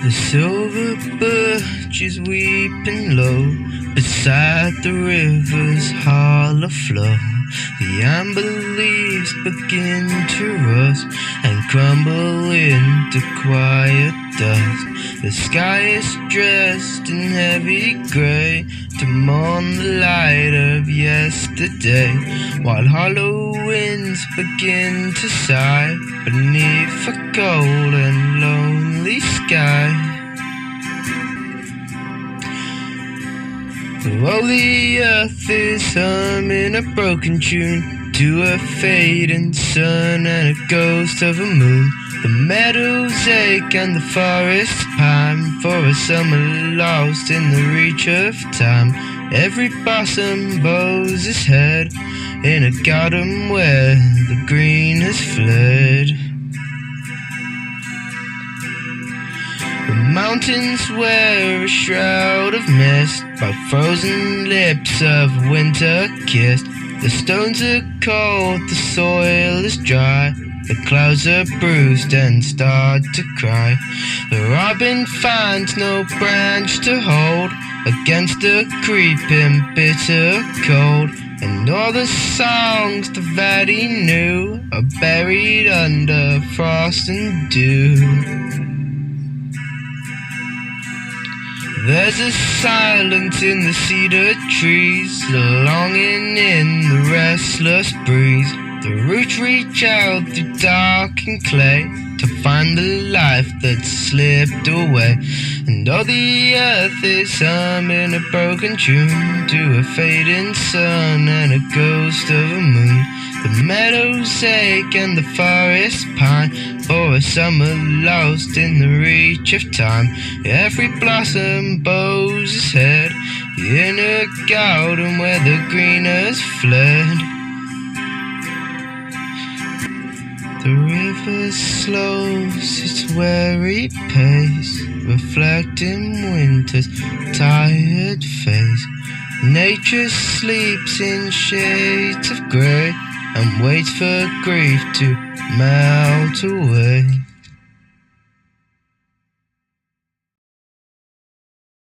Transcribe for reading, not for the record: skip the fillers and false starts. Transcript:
The silver birch is weeping low beside the river's hollow flow. The amber leaves begin to rust and crumble into quiet dust. The sky is dressed in heavy grey to mourn the light of yesterday, while hollow winds begin to sigh beneath a cold and lonely sky. Oh, the earth is humming a broken tune to a fading sun and a ghost of a moon. The meadows ache and the forests pine for a summer lost in the reach of time. Every blossom bows its head in a garden where the green has fled. The mountains wear a shroud of mist by frozen lips of winter kissed. The stones are cold, the soil is dry, the clouds are bruised and start to cry. The robin finds no branch to hold against the creeping bitter cold, and all the songs that he knew are buried under frost and dew. There's a silence in the cedar trees, a longing in the restless breeze. The roots reach out through dark and clay to find the life that's slipped away. And all the earth is humming a broken tune to a fading sun and a ghost of a moon. The meadows ache and the forests pine for a summer lost in the reach of time. Every blossom bows its head in a garden where the green has fled. The river slows its weary pace, reflecting winter's tired face. Nature sleeps in shades of grey and waits for grief to melt away.